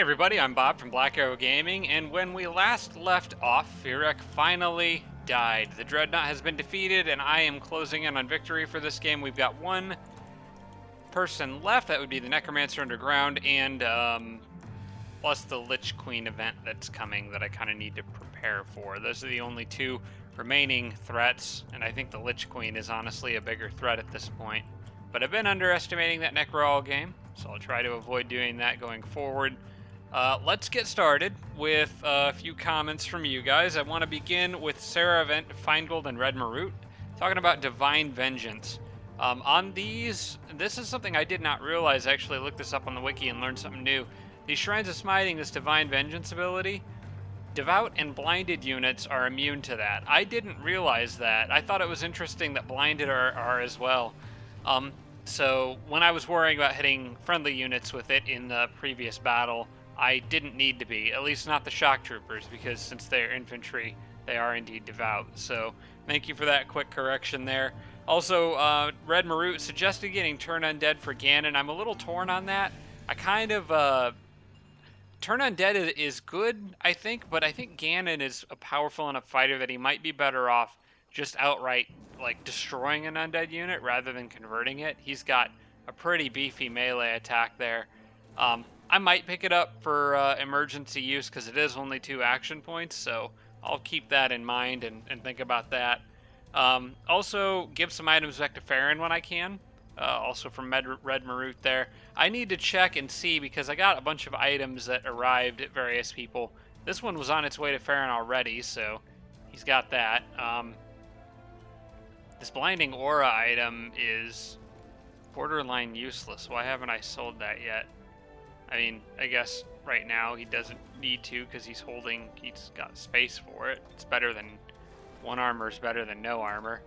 Hey everybody, I'm Bob from Black Arrow Gaming, and when we last left off, Firek finally died. The Dreadnought has been defeated, and I am closing in on victory for this game. We've got one person left, that would be the Necromancer Underground, and plus the Lich Queen event that's coming that I kind of need to prepare for. Those are the only two remaining threats, and I think the Lich Queen is honestly a bigger threat at this point. But I've been underestimating that Necro all game, so I'll try to avoid doing that going forward. Let's get started with a few comments from you guys. I want to begin with Sarah Event, Feingold, and Red Marut, talking about Divine Vengeance. On these, this is something I did not realize. I actually looked this up on the wiki and learned something new. These Shrines of Smiting, this Divine Vengeance ability, Devout and Blinded units are immune to that. I didn't realize that. I thought it was interesting that Blinded are as well. So when I was worrying about hitting friendly units with it in the previous battle, I didn't need to be, at least not the shock troopers, because since they're infantry, they are indeed devout. So thank you for that quick correction there. Also, Red Marut suggested getting Turn Undead for Ganon. I'm a little torn on that. I kind of, Turn Undead is good, I think, but I think Ganon is a powerful enough fighter that he might be better off just outright, like, destroying an undead unit rather than converting it. He's got a pretty beefy melee attack there. I might pick it up for emergency use because it is only 2 action points, so I'll keep that in mind and think about that. Also, give some items back to Farron when I can. Also from Red Marut there. I need to check and see because I got a bunch of items that arrived at various people. This one was on its way to Farron already, so he's got that. This Blinding Aura item is borderline useless. Why haven't I sold that yet? I mean, I guess right now he doesn't need to because he's got space for it. It's better than, 1 armor is better than no armor.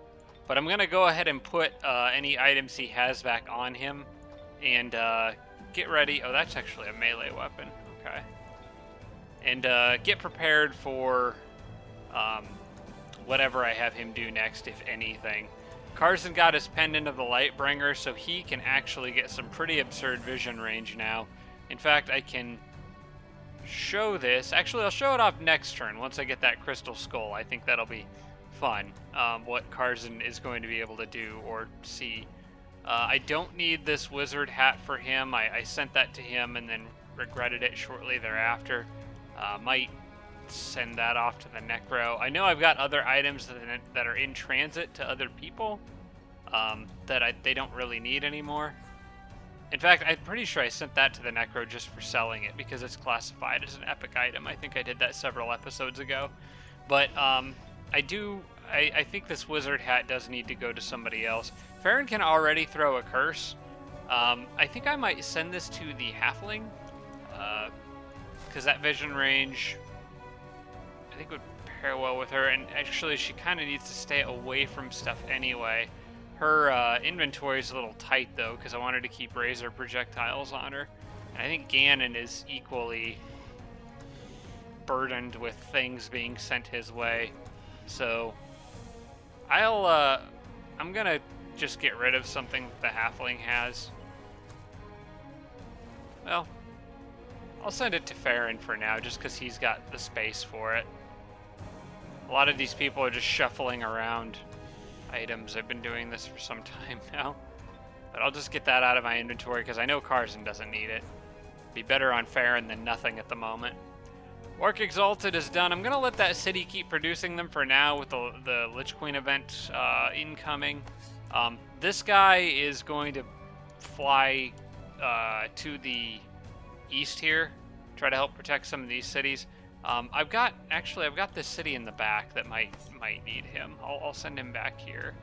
But I'm going to go ahead and put any items he has back on him and get ready. Oh, that's actually a melee weapon. Okay. And get prepared for whatever I have him do next, if anything. Carson got his Pendant of the Lightbringer, so he can actually get some pretty absurd vision range now. In fact, I can show this. Actually, I'll show it off next turn once I get that Crystal Skull. I think that'll be fun, what Carson is going to be able to do or see. I don't need this wizard hat for him. I sent that to him and then regretted it shortly thereafter. Might send that off to the Necro. I know I've got other items that are in transit to other people that they don't really need anymore. In fact, I'm pretty sure I sent that to the Necro just for selling it because it's classified as an epic item. I think I did that several episodes ago. But I think this wizard hat does need to go to somebody else. Farron can already throw a curse. I think I might send this to the halfling because that vision range I think would pair well with her. And actually, she kind of needs to stay away from stuff anyway. Her inventory is a little tight though because I wanted to keep razor projectiles on her. And I think Ganon is equally burdened with things being sent his way. So I'm gonna just get rid of something the halfling has. Well, I'll send it to Farron for now just because he's got the space for it. A lot of these people are just shuffling around items. I've been doing this for some time now. But I'll just get that out of my inventory because I know Carson doesn't need it. Be better on Farron than nothing at the moment. Orc Exalted is done. I'm going to let that city keep producing them for now with the Lich Queen event incoming. This guy is going to fly to the east here, try to help protect some of these cities. I've got this city in the back that might need him. I'll send him back here.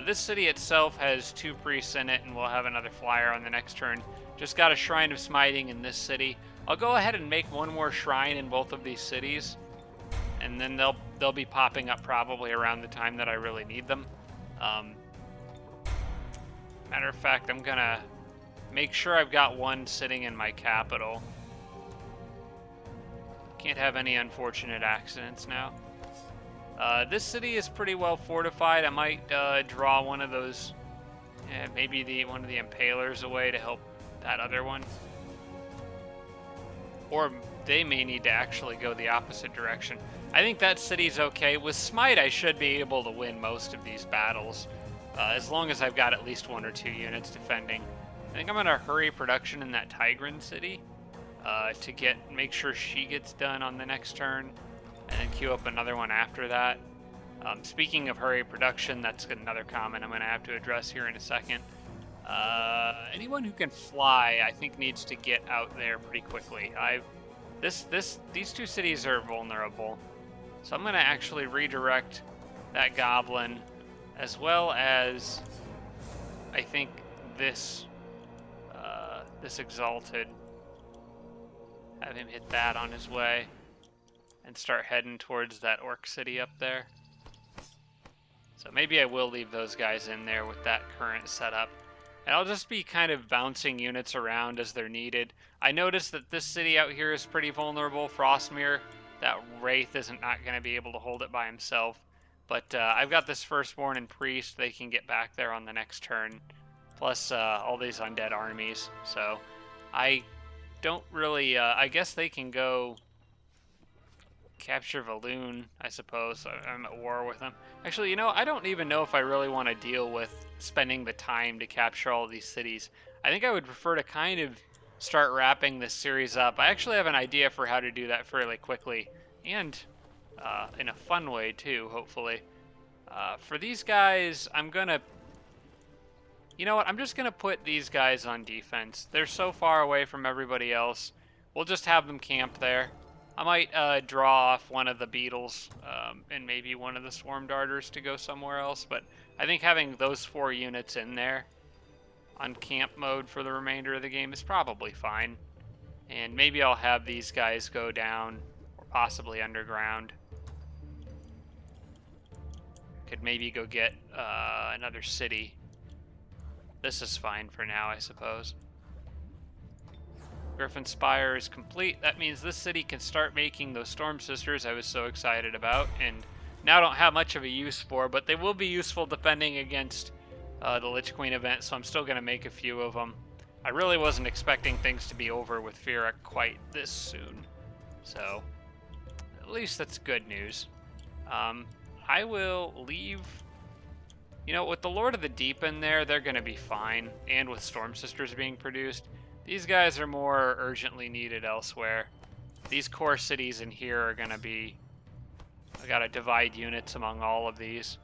This city itself has 2 priests in it, and we'll have another flyer on the next turn. Just got a Shrine of Smiting in this city. I'll go ahead and make 1 more shrine in both of these cities, and then they'll be popping up probably around the time that I really need them. Matter of fact, I'm gonna make sure I've got 1 sitting in my capital. Can't have any unfortunate accidents now. This city is pretty well fortified. I might draw one of those, maybe one of the Impalers away to help that other one. Or they may need to actually go the opposite direction. I think that city's okay. With Smite, I should be able to win most of these battles, as long as I've got at least 1 or 2 units defending. I think I'm going to hurry production in that Tigran city to make sure she gets done on the next turn, and then queue up another one after that. Speaking of hurry production, that's another comment I'm going to have to address here in a second. Anyone who can fly, I think, needs to get out there pretty quickly. These 2 cities are vulnerable, so I'm going to actually redirect that goblin, as well as I think this exalted. Have him hit that on his way, and start heading towards that orc city up there. So maybe I will leave those guys in there with that current setup. And I'll just be kind of bouncing units around as they're needed. I noticed that this city out here is pretty vulnerable, Frostmere. That Wraith isn't not going to be able to hold it by himself. But I've got this Firstborn and Priest. They can get back there on the next turn. Plus all these undead armies. So I don't really... I guess they can go capture Valoon, I suppose. I'm at war with them. Actually, you know, I don't even know if I really want to deal with spending the time to capture all these cities. I think I would prefer to kind of start wrapping this series up. I actually have an idea for how to do that fairly quickly, and in a fun way too, hopefully. For these guys, I'm gonna... You know what, I'm just gonna put these guys on defense. They're so far away from everybody else. We'll just have them camp there. I might draw off one of the beetles and maybe one of the swarm darters to go somewhere else, but I think having those 4 units in there on camp mode for the remainder of the game is probably fine. And maybe I'll have these guys go down, or possibly underground. Could maybe go get another city. This is fine for now, I suppose. Griffin Spire is complete. That means this city can start making those Storm Sisters I was so excited about, and now don't have much of a use for, but they will be useful defending against the Lich Queen event, so I'm still going to make a few of them. I really wasn't expecting things to be over with Firak quite this soon, so at least that's good news. I will leave... You know, with the Lord of the Deep in there, they're going to be fine, and with Storm Sisters being produced. These guys are more urgently needed elsewhere. These core cities in here are going to be... I got to divide units among all of these.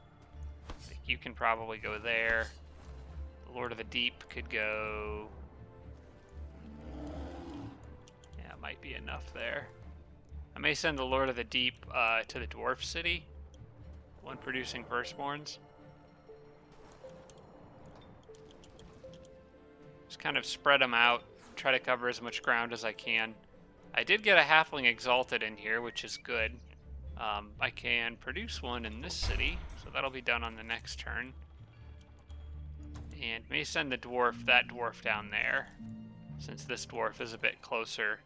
I think you can probably go there. The Lord of the Deep could go... Yeah, it might be enough there. I may send the Lord of the Deep to the Dwarf City. One producing Firstborns. Just kind of spread them out. Try to cover as much ground as I can. I did get a Halfling Exalted in here, which is good. I can produce one in this city, so that'll be done on the next turn. And may send the dwarf, that dwarf down there, since this dwarf is a bit closer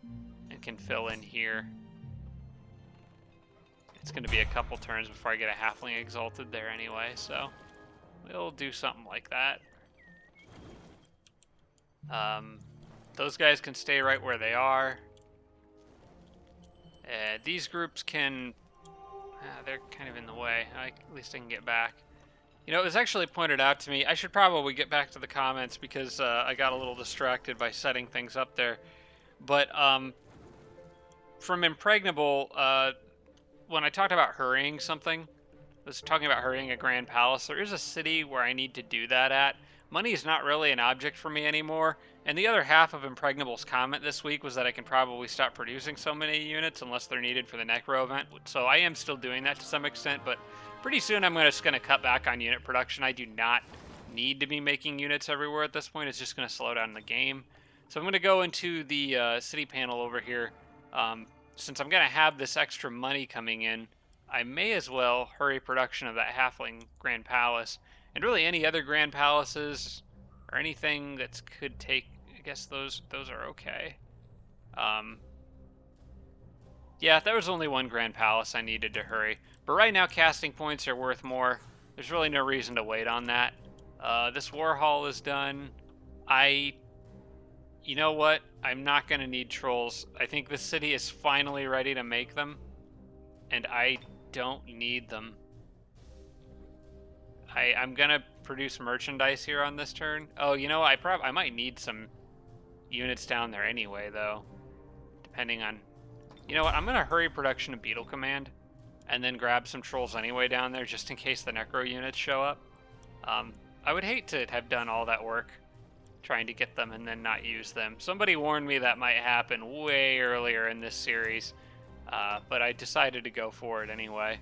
and can fill in here. It's going to be a couple turns before I get a Halfling Exalted there anyway, so we'll do something like that. Those guys can stay right where they are. These groups can... they're kind of in the way. At least I can get back. You know, it was actually pointed out to me. I should probably get back to the comments because I got a little distracted by setting things up there. But from Impregnable, when I talked about hurrying something, I was talking about hurrying a Grand Palace. There is a city where I need to do that at. Money is not really an object for me anymore, and the other half of Impregnable's comment this week was that I can probably stop producing so many units unless they're needed for the Necro event, so I am still doing that to some extent, but pretty soon I'm just going to cut back on unit production. I do not need to be making units everywhere at this point. It's just going to slow down the game. So I'm going to go into the city panel over here. Since I'm going to have this extra money coming in, I may as well hurry production of that Halfling Grand Palace. And really any other Grand Palaces or anything that could take, I guess those are okay. Yeah, there was only one Grand Palace I needed to hurry. But right now casting points are worth more. There's really no reason to wait on that. This War Hall is done. I You know what? I'm not going to need trolls. I think the city is finally ready to make them, and I don't need them. I'm going to produce merchandise here on this turn. Oh, you know, I might need some units down there anyway, though, depending on... You know what? I'm going to hurry production of Beetle Command, and then grab some trolls anyway down there, just in case the Necro units show up. I would hate to have done all that work trying to get them and then not use them. Somebody warned me that might happen way earlier in this series, but I decided to go for it anyway.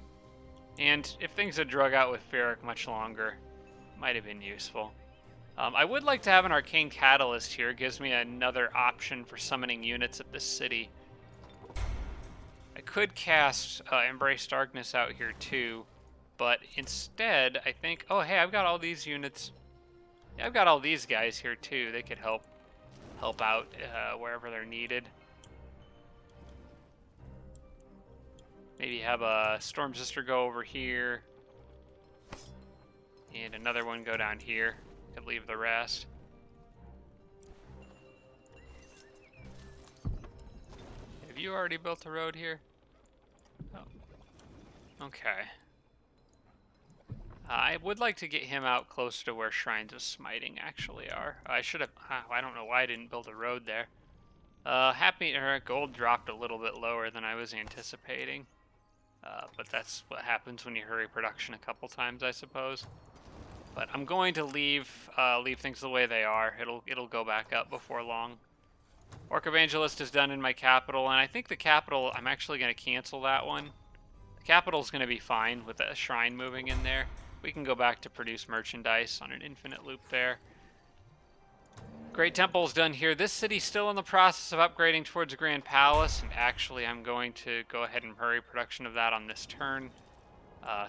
And if things had drug out with Ferric much longer, it might have been useful. I would like to have an Arcane Catalyst here. It gives me another option for summoning units at this city. I could cast Embrace Darkness out here too, but instead, I think... Oh, hey, I've got all these units. Yeah, I've got all these guys here too. They could help out wherever they're needed. Maybe have a Storm Sister go over here, and another one go down here. Could leave the rest. Have you already built a road here? Oh. Okay. I would like to get him out close to where Shrines of Smiting actually are. I should have... I don't know why I didn't build a road there. Gold dropped a little bit lower than I was anticipating. But that's what happens when you hurry production a couple times, I suppose. But I'm going to leave things the way they are. It'll go back up before long. Orc Evangelist is done in my capital, and I think the capital, I'm actually going to cancel that one. The capital's going to be fine with a shrine moving in there. We can go back to produce merchandise on an infinite loop there. Great Temple's done here. This city's still in the process of upgrading towards a Grand Palace, and actually I'm going to go ahead and hurry production of that on this turn.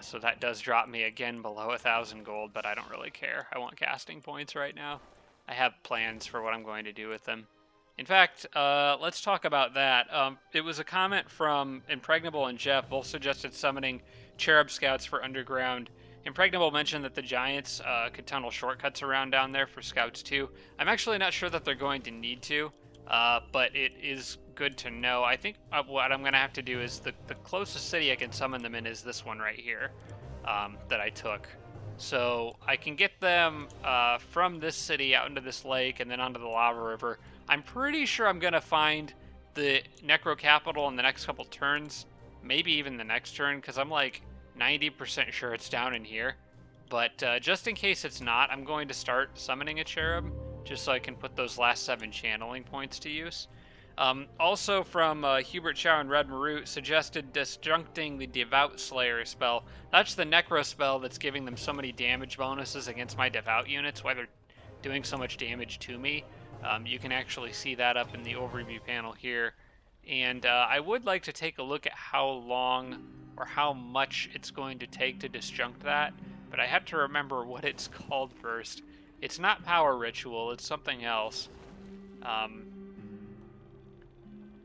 So that does drop me again below 1,000 gold, but I don't really care. I want casting points right now. I have plans for what I'm going to do with them. In fact, let's talk about that. It was a comment from Impregnable and Jeff, both suggested summoning Cherub Scouts for Underground. Impregnable mentioned that the Giants could tunnel shortcuts around down there for Scouts too. I'm actually not sure that they're going to need to, but it is good to know. I think what I'm going to have to do is the closest city I can summon them in is this one right here that I took. So I can get them from this city out into this lake and then onto the lava river. I'm pretty sure I'm going to find the Necro Capital in the next couple turns, maybe even the next turn, because I'm like 90% sure it's down in here. But just in case it's not, I'm going to start summoning a Cherub, just so I can put those last 7 channeling points to use. Also from Hubert Chow and Red Marut suggested disjuncting the Devout Slayer spell. That's the Necro spell that's giving them so many damage bonuses against my Devout units, while they're doing so much damage to me. You can actually see that up in the overview panel here. And I would like to take a look at how long or how much it's going to take to disjunct that, but I have to remember what it's called first. It's not Power Ritual, it's something else.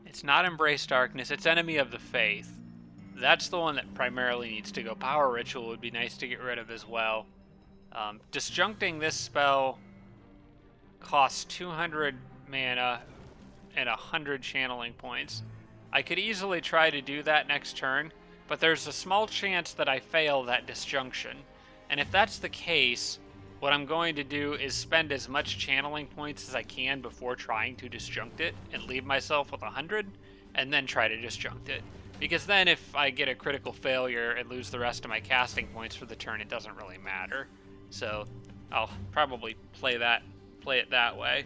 It's not Embrace Darkness, it's Enemy of the Faith. That's the one that primarily needs to go. Power Ritual would be nice to get rid of as well. Disjuncting this spell costs 200 mana and 100 channeling points. I could easily try to do that next turn, but there's a small chance that I fail that disjunction. And if that's the case, what I'm going to do is spend as much channeling points as I can before trying to disjunct it and leave myself with 100 and then try to disjunct it. Because then if I get a critical failure and lose the rest of my casting points for the turn, it doesn't really matter. So I'll probably play it that way.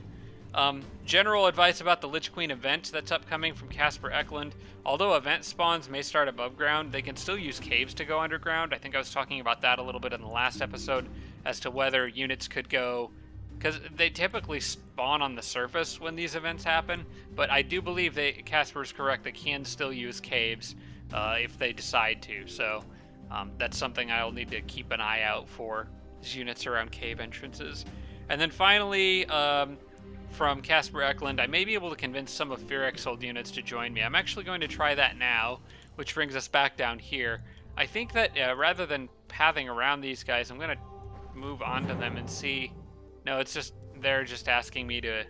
General advice about the Lich Queen event that's upcoming from Casper Eklund. Although event spawns may start above ground, they can still use caves to go underground. I think I was talking about that a little bit in the last episode as to whether units could go, because they typically spawn on the surface when these events happen, but I do believe Casper's correct, they can still use caves if they decide to. So that's something I'll need to keep an eye out for, these units around cave entrances. And then finally, from Casper Eklund, I may be able to convince some of Ferric's old units to join me. I'm actually going to try that now, which brings us back down here. I think that rather than pathing around these guys, I'm going to move on to them and see. No, it's just they're just asking me to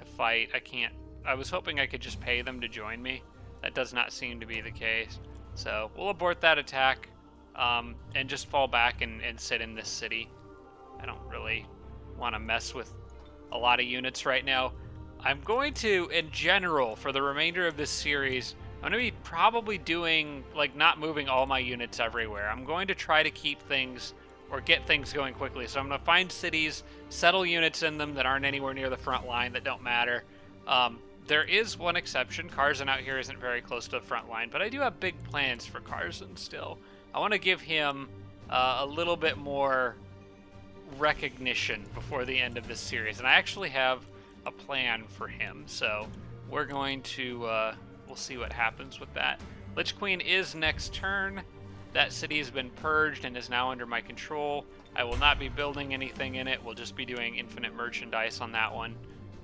to fight. I can't. I was hoping I could just pay them to join me. That does not seem to be the case. So we'll abort that attack and just fall back and sit in this city. I don't really want to mess with a lot of units right now. I'm going to, in general, for the remainder of this series, I'm going to be probably doing, like, not moving all my units everywhere. I'm going to try to keep things, or get things going quickly. So I'm going to find cities, settle units in them that aren't anywhere near the front line, that don't matter. There is one exception. Carson out here isn't very close to the front line, but I do have big plans for Carson still. I want to give him a little bit more recognition before the end of this series, and I actually have a plan for him, so we're going to we'll see what happens with that. Lich Queen is next turn. That city has been purged and is now under my control. I will not be building anything in it. We'll just be doing infinite merchandise on that one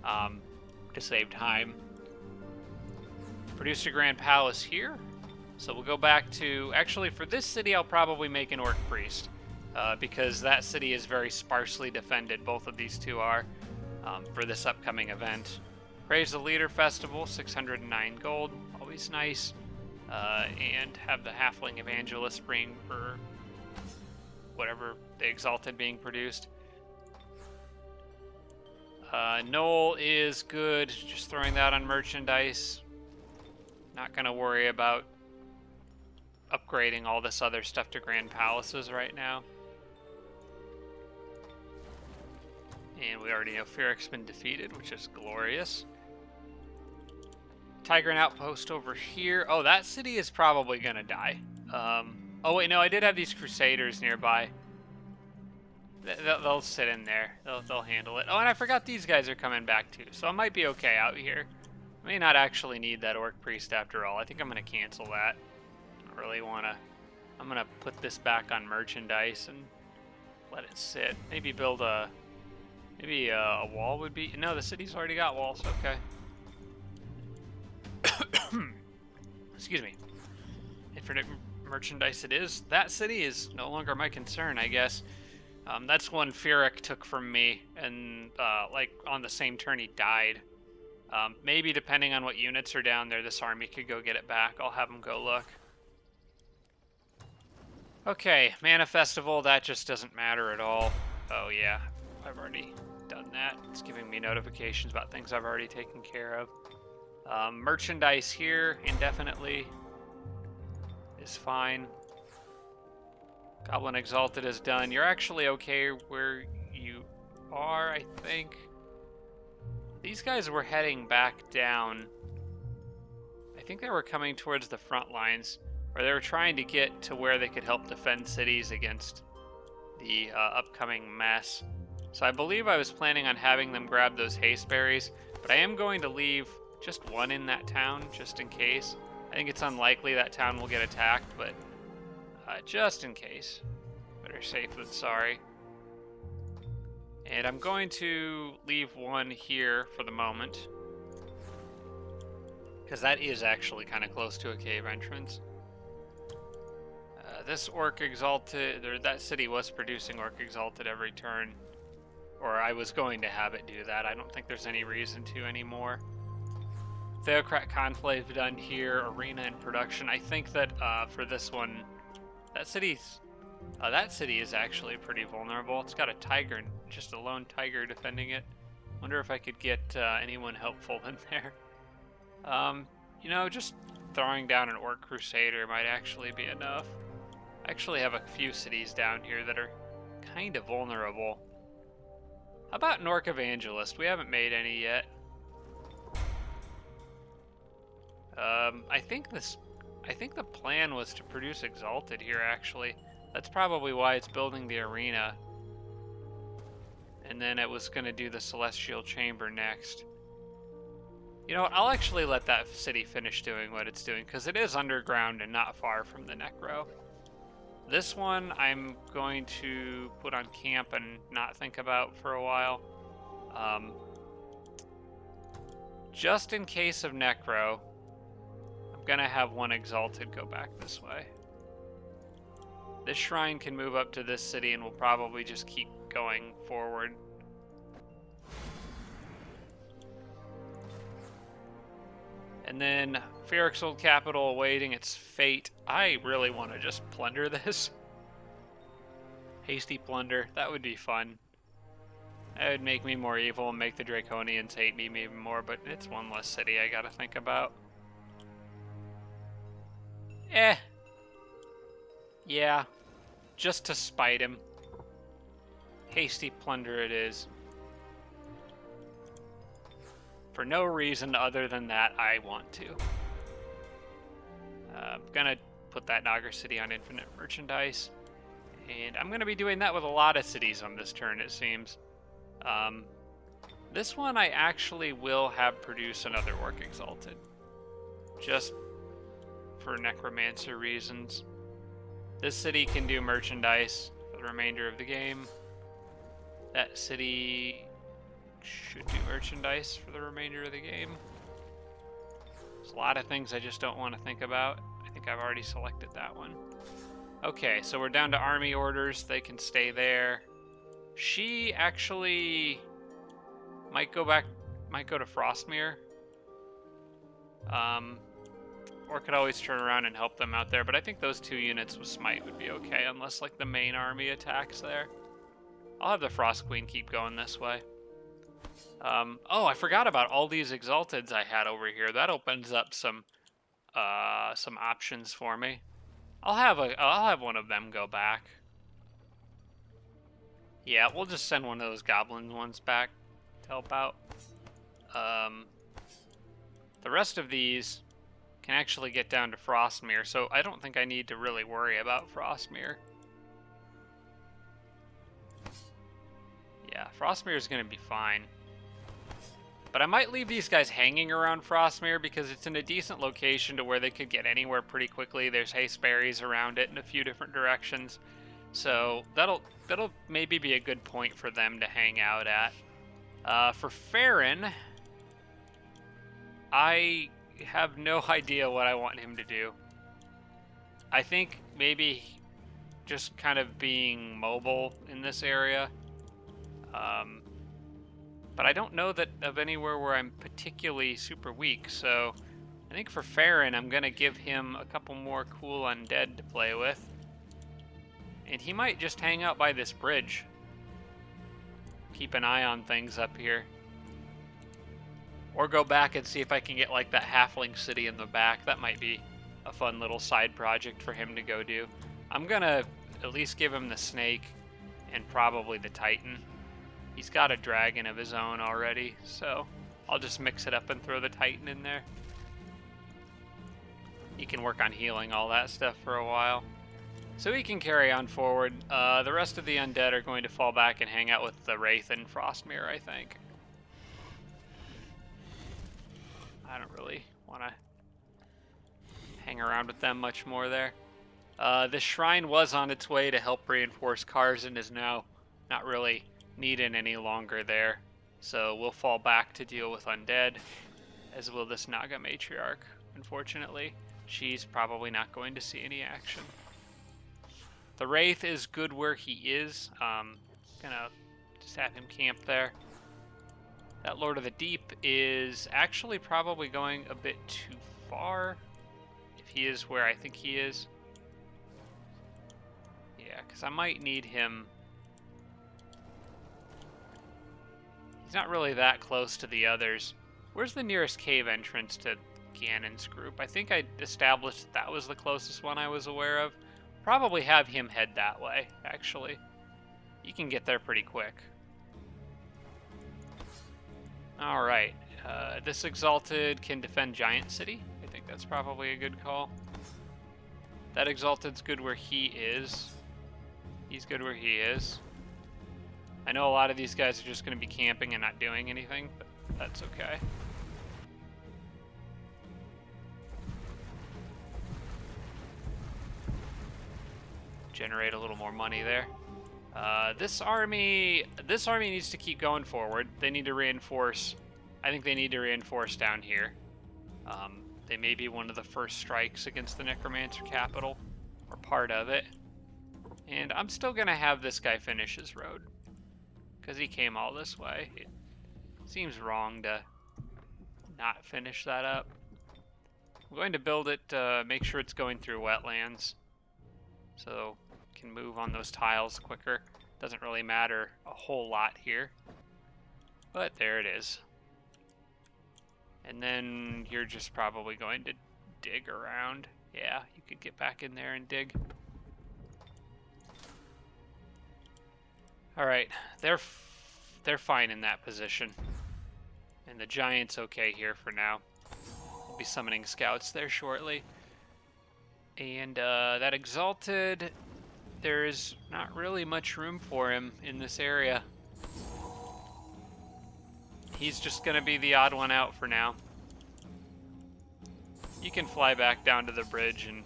to save time. Produce a Grand Palace here, so we'll go back to, actually for this city I'll probably make an Orc Priest. Because that city is very sparsely defended, both of these two are, for this upcoming event. Praise the Leader Festival, 609 gold, always nice. And have the Halfling Evangelist bring for whatever the Exalted being produced. Knoll is good, just throwing that on merchandise. Not going to worry about upgrading all this other stuff to Grand Palaces right now. And we already know Fearrick's been defeated, which is glorious. Tiger and Outpost over here. Oh, that city is probably going to die. Oh, wait, no, I did have these Crusaders nearby. They'll sit in there. They'll handle it. Oh, and I forgot these guys are coming back, too. So I might be okay out here. I may not actually need that Orc Priest after all. I think I'm going to cancel that. I don't really want to. I'm going to put this back on merchandise and let it sit. Maybe build a... Maybe a wall would be... No, the city's already got walls. Okay. Excuse me. Infinite merchandise it is. That city is no longer my concern, I guess. That's one Fearrick took from me, and like on the same turn he died. Maybe depending on what units are down there, this army could go get it back. I'll have them go look. Okay, Mana Festival, that just doesn't matter at all. Oh yeah, I've already done that. It's giving me notifications about things I've already taken care of. Merchandise here, indefinitely, is fine. Goblin Exalted is done. You're actually okay where you are, I think. These guys were heading back down. I think they were coming towards the front lines, or they were trying to get to where they could help defend cities against the upcoming mess. So I believe I was planning on having them grab those haste berries, but I am going to leave just one in that town, just in case. I think it's unlikely that town will get attacked, but just in case. Better safe than sorry. And I'm going to leave one here for the moment, because that is actually kind of close to a cave entrance. This Orc Exalted, or that city was producing Orc Exalted every turn. Or I was going to have it do that. I don't think there's any reason to anymore. Theocrat Conclave done here. Arena in production. I think that for this one, that city is actually pretty vulnerable. It's got a tiger, just a lone tiger defending it. Wonder if I could get anyone helpful in there. You know, just throwing down an Orc Crusader might actually be enough. I actually have a few cities down here that are kind of vulnerable. How about an Orc Evangelist? We haven't made any yet. I think the plan was to produce Exalted here, actually. That's probably why it's building the arena. And then it was going to do the Celestial Chamber next. You know what? I'll actually let that city finish doing what it's doing, because it is underground and not far from the Necro. This one I'm going to put on camp and not think about for a while. Just in case of Necro, I'm going to have one Exalted go back this way. This shrine can move up to this city and we'll probably just keep going forward. And then Fearic's old capital awaiting its fate. I really want to just plunder this. Hasty plunder. That would be fun. That would make me more evil and make the Draconians hate me even more, but it's one less city I gotta think about. Yeah. Just to spite him. Hasty plunder it is. For no reason other than that, I want to. I'm gonna put that Nagar city on infinite merchandise. And I'm gonna be doing that with a lot of cities on this turn, it seems. This one I actually will have produce another Orc Exalted. Just for necromancer reasons. This city can do merchandise for the remainder of the game. That city should do merchandise for the remainder of the game. There's a lot of things I just don't want to think about. I think I've already selected that one. Okay, so we're down to army orders. They can stay there. She actually might go to Frostmere. Or could always turn around and help them out there, but I think those 2 units with Smite would be okay, unless like the main army attacks there. I'll have the Frost Queen keep going this way. Oh, I forgot about all these Exalteds I had over here. That opens up some options for me. I'll have one of them go back. Yeah, we'll just send one of those Goblin ones back to help out. The rest of these can actually get down to Frostmere, so I don't think I need to really worry about Frostmere. Yeah, Frostmere is going to be fine. But I might leave these guys hanging around Frostmere because it's in a decent location to where they could get anywhere pretty quickly. There's haste berries around it in a few different directions. So that'll maybe be a good point for them to hang out at. For Farron, I have no idea what I want him to do. I think maybe just kind of being mobile in this area. But I don't know that of anywhere where I'm particularly super weak, so I think for Farron, I'm going to give him a couple more cool undead to play with. And he might just hang out by this bridge. Keep an eye on things up here. Or go back and see if I can get like that halfling city in the back. That might be a fun little side project for him to go do. I'm going to at least give him the snake and probably the titan. He's got a dragon of his own already, so I'll just mix it up and throw the titan in there. He can work on healing all that stuff for a while. So he can carry on forward. The rest of the undead are going to fall back and hang out with the Wraith and Frostmere, I think. I don't really want to hang around with them much more there. This shrine was on its way to help reinforce Kars and is now not really needed any longer there. So we'll fall back to deal with undead, as will this Naga Matriarch. Unfortunately, she's probably not going to see any action. The Wraith is good where he is. Gonna just have him camp there. That Lord of the Deep is actually probably going a bit too far, if he is where I think he is. Yeah, because I might need him. He's not really that close to the others. Where's the nearest cave entrance to Ganon's group? I think I established that was the closest one I was aware of. Probably have him head that way, actually. You can get there pretty quick. Alright, this Exalted can defend Giant City. I think that's probably a good call. That Exalted's good where he is. He's good where he is. I know a lot of these guys are just going to be camping and not doing anything, but that's okay. Generate a little more money there. This army needs to keep going forward. They need to reinforce. I think they need to reinforce down here. They may be one of the first strikes against the Necromancer capital, or part of it. And I'm still going to have this guy finish his road, because he came all this way. It seems wrong to not finish that up. I'm going to build it, make sure it's going through wetlands. So can move on those tiles quicker. Doesn't really matter a whole lot here. But there it is. And then you're just probably going to dig around. Yeah, you could get back in there and dig. All right, they're fine in that position. And the giant's okay here for now. We'll be summoning scouts there shortly. And that exalted, there's not really much room for him in this area. He's just gonna be the odd one out for now. You can fly back down to the bridge and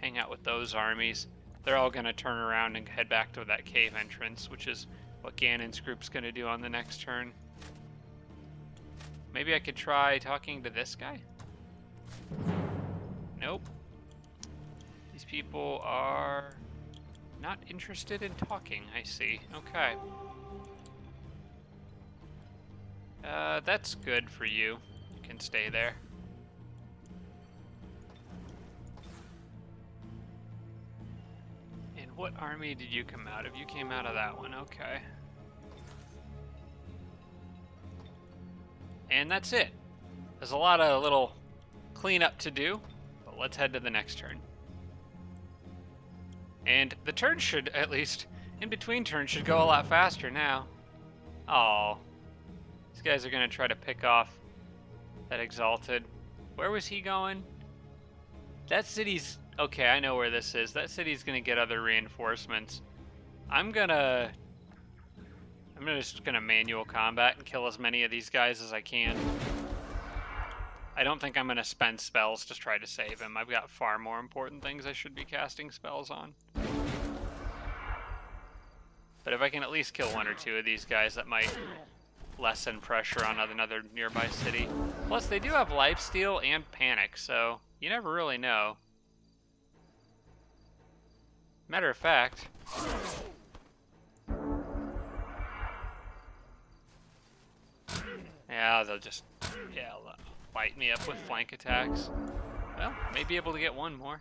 hang out with those armies. They're all gonna turn around and head back to that cave entrance, which is what Ganon's group's gonna do on the next turn. Maybe I could try talking to this guy? Nope. These people are not interested in talking, I see. Okay. That's good for you. You can stay there. And what army did you come out of? You came out of that one, okay. And that's it. There's a lot of little cleanup to do, but let's head to the next turn. And the turn should, at least in between turns, should go a lot faster now. Oh, these guys are gonna try to pick off that exalted. Where was he going? That city's, okay, I know where this is. That city's gonna get other reinforcements. I'm just gonna manual combat and kill as many of these guys as I can. I don't think I'm gonna spend spells to try to save him. I've got far more important things I should be casting spells on. But if I can at least kill one or two of these guys, that might lessen pressure on another nearby city. Plus, they do have lifesteal and panic, so you never really know. Matter of fact, yeah, they'll just, light me up with flank attacks. Well, may be able to get one more.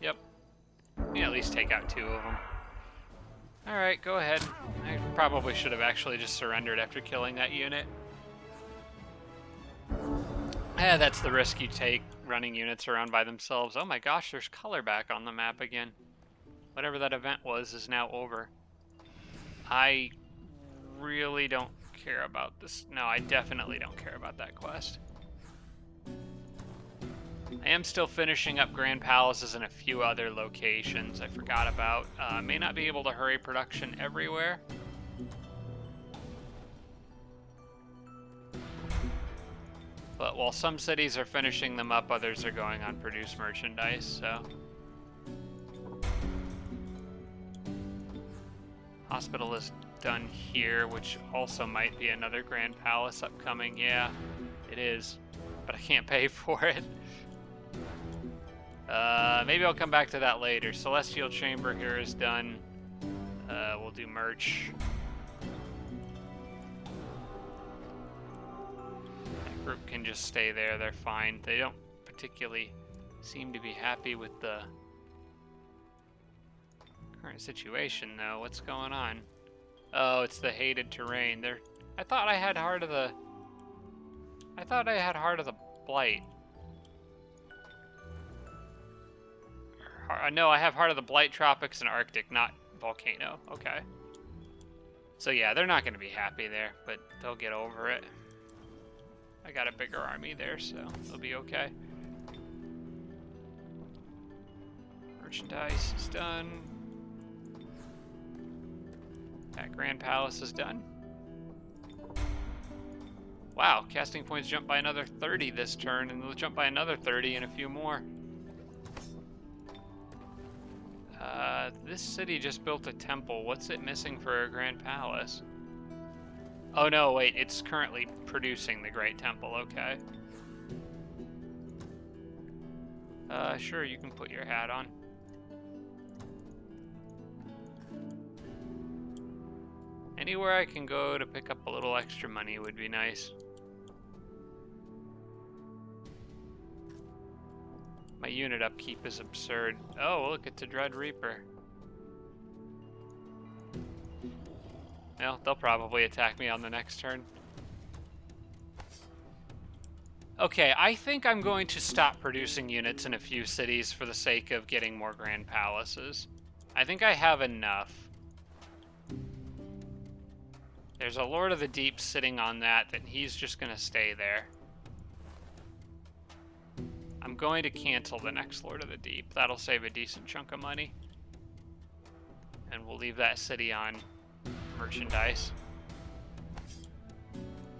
Yep. You can at least take out 2 of them. Alright, go ahead. I probably should have actually just surrendered after killing that unit. Yeah, that's the risk you take, running units around by themselves. Oh my gosh, there's color back on the map again. Whatever that event was is now over. I really don't care about this. No, I definitely don't care about that quest. I am still finishing up Grand Palaces in a few other locations I forgot about. May not be able to hurry production everywhere. But while some cities are finishing them up, others are going on produce merchandise, so. Hospital is done here, which also might be another Grand Palace upcoming. Yeah, it is, but I can't pay for it. Maybe I'll come back to that later. Celestial Chamber here is done. We'll do merch. That group can just stay there. They're fine. They don't particularly seem to be happy with the current situation, though. What's going on? Oh, it's the hated terrain. I thought I had Heart of the Blight. No, I have Heart of the Blight, Tropics, and Arctic, not Volcano. Okay. So yeah, they're not going to be happy there, but they'll get over it. I got a bigger army there, so they'll be okay. Merchandise is done. That Grand Palace is done. Wow, casting points jump by another 30 this turn, and they'll jump by another 30 in a few more. This city just built a temple. What's it missing for a Grand Palace? Oh no, wait, it's currently producing the Great Temple, okay. Sure, you can put your hat on. Anywhere I can go to pick up a little extra money would be nice. My unit upkeep is absurd. Oh, look, it's a Dread Reaper. Well, they'll probably attack me on the next turn. Okay, I think I'm going to stop producing units in a few cities for the sake of getting more Grand Palaces. I think I have enough. There's a Lord of the Deep sitting on that, and he's just going to stay there. I'm going to cancel the next Lord of the Deep. That'll save a decent chunk of money. And we'll leave that city on merchandise.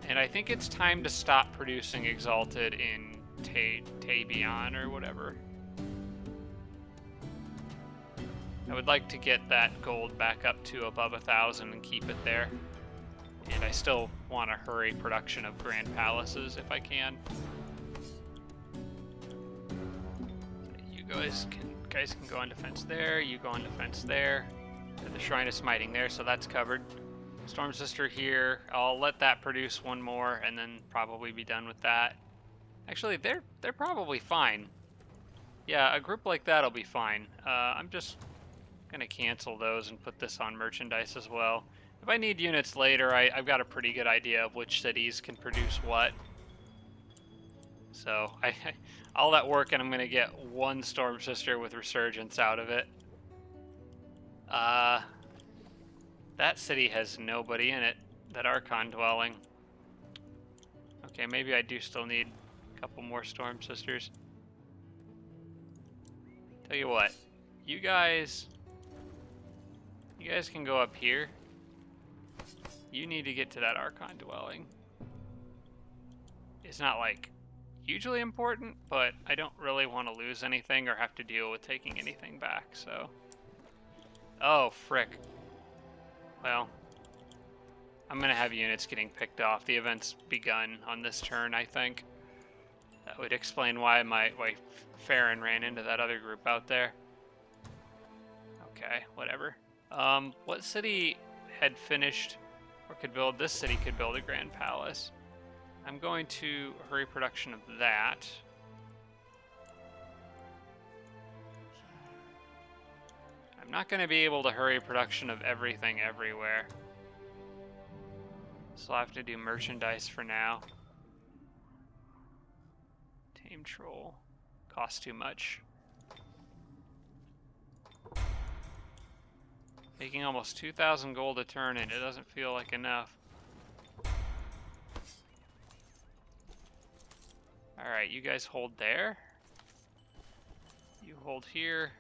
And I think it's time to stop producing Exalted in Tabion or whatever. I would like to get that gold back up to above 1,000 and keep it there. And I still want to hurry production of Grand Palaces if I can. You guys can go on defense there. You go on defense there. The Shrine of Smiting there, so that's covered. Storm Sister here. I'll let that produce one more and then probably be done with that. Actually, they're probably fine. Yeah, a group like that'll be fine. I'm just gonna cancel those and put this on merchandise as well. If I need units later, I've got a pretty good idea of which cities can produce what. So all that work, and I'm gonna get one Storm Sister with Resurgence out of it. That city has nobody in it. That Archon dwelling. Okay, maybe I do still need a couple more Storm Sisters. Tell you what, you guys can go up here. You need to get to that Archon dwelling. It's not like hugely important, but I don't really want to lose anything or have to deal with taking anything back, so. Oh, frick. Well, I'm gonna have units getting picked off. The event's begun on this turn, I think. That would explain why why Farron ran into that other group out there. Okay, whatever. What city had finished or could build? This city could build a Grand Palace. I'm going to hurry production of that. I'm not going to be able to hurry production of everything everywhere. So I'll have to do merchandise for now. Tame Troll. Costs too much. Making almost 2,000 gold a turn and it doesn't feel like enough. Alright, you guys hold there. You hold here.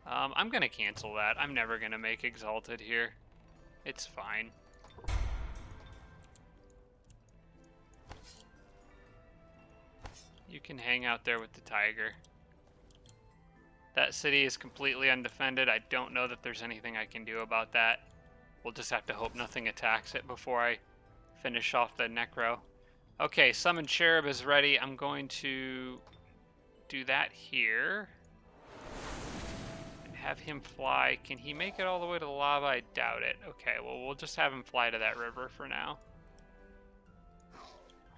I'm gonna cancel that. I'm never gonna make Exalted here. It's fine. You can hang out there with the tiger. That city is completely undefended. I don't know that there's anything I can do about that. We'll just have to hope nothing attacks it before I finish off the Necro. Okay, Summon Cherub is ready. I'm going to do that here. Have him fly. Can he make it all the way to the lava? I doubt it. Okay, well, we'll just have him fly to that river for now.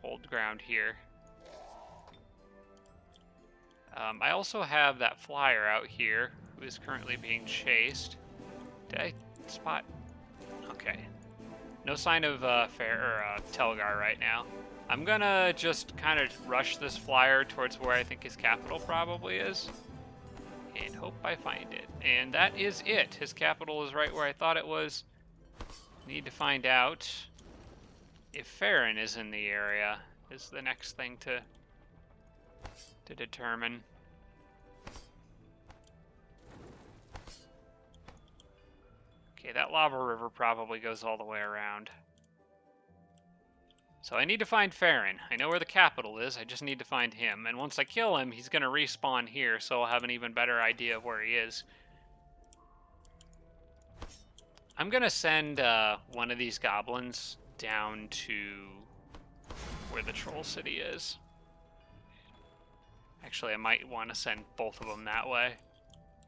Hold ground here. I also have that flyer out here who is currently being chased. Did I spot? Okay. No sign of Telgar right now. I'm gonna just kind of rush this flyer towards where I think his capital probably is. And hope I find it. And that is it. His capital is right where I thought it was. Need to find out if Farron is in the area is the next thing to determine. Okay, that lava river probably goes all the way around. So I need to find Farron. I know where the capital is, I just need to find him. And once I kill him, he's going to respawn here, so I'll have an even better idea of where he is. I'm going to send one of these goblins down to where the troll city is. Actually, I might want to send both of them that way.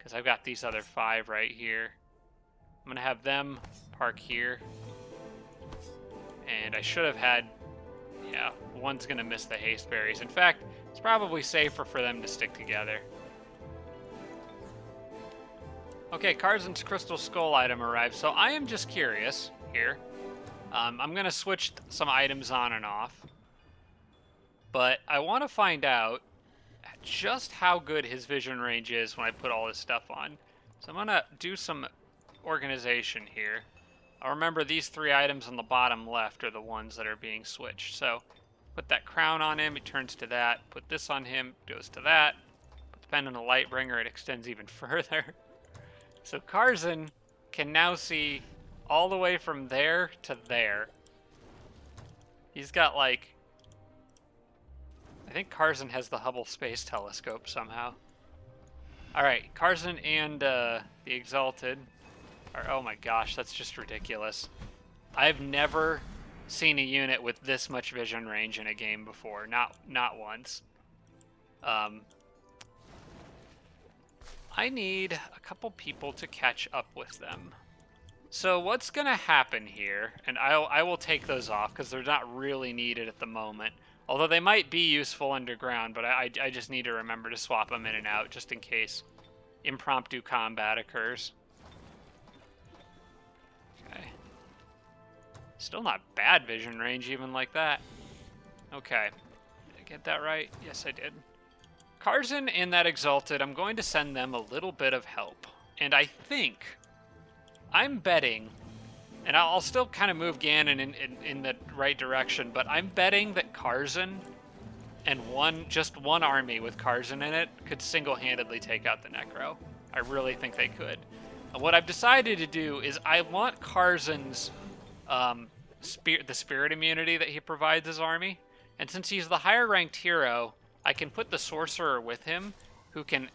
because I've got these other 5 right here. I'm going to have them park here. And I should have had... Yeah, one's going to miss the haste berries. In fact, it's probably safer for them to stick together. Okay, Karzen's Crystal Skull item arrived. So I am just curious here. I'm going to switch some items on and off. But I want to find out just how good his vision range is when I put all this stuff on. So I'm going to do some organization here. I'll remember these 3 items on the bottom left are the ones that are being switched. So put that crown on him, he turns to that. Put this on him, goes to that. Put the pen on the Lightbringer, it extends even further. So Karzen can now see all the way from there to there. He's got like... I think Karzen has the Hubble Space Telescope somehow. Alright, Karzen and the Exalted are... Oh my gosh, that's just ridiculous. I've never seen a unit with this much vision range in a game before. Not once. I need a couple people to catch up with them. So what's going to happen here, and I will take those off because they're not really needed at the moment. Although they might be useful underground, but I just need to remember to swap them in and out just in case impromptu combat occurs. Okay. Still not bad vision range even like that. Okay. Did I get that right? Yes, I did. Karzen and that Exalted, I'm going to send them a little bit of help. And I think, I'm betting, and I'll still kind of move Ganon in the right direction, but I'm betting that Karzen and just one army with Karzen in it could single-handedly take out the Necro. I really think they could. And what I've decided to do is I want Karzen's the spirit immunity that he provides his army, and since he's the higher-ranked hero, I can put the Sorcerer with him, who can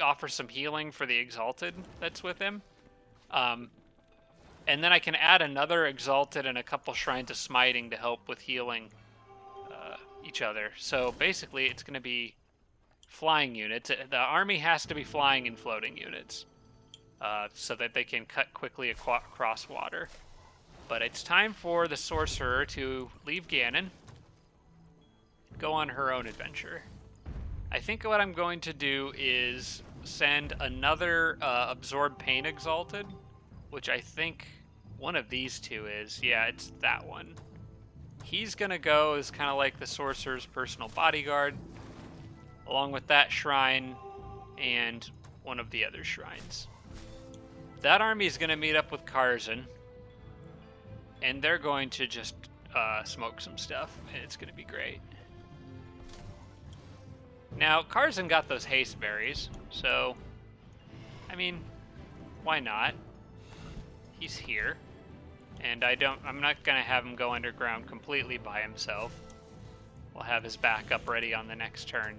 offer some healing for the Exalted that's with him. And then I can add another Exalted and a couple Shrines of Smiting to help with healing each other. So basically, it's going to be flying units. The army has to be flying and floating units so that they can cut quickly across water. But it's time for the Sorcerer to leave Ganon, go on her own adventure. I think what I'm going to do is send another Absorb Pain Exalted, which I think one of these 2 is. Yeah, it's that one. He's going to go as kind of like the Sorcerer's personal bodyguard, along with that shrine and one of the other shrines. That army is going to meet up with Karzen, and they're going to just smoke some stuff, and it's going to be great. Now, Karzen got those haste berries, so, I mean, why not? He's here, and I'm not going to have him go underground completely by himself. We'll have his backup ready on the next turn.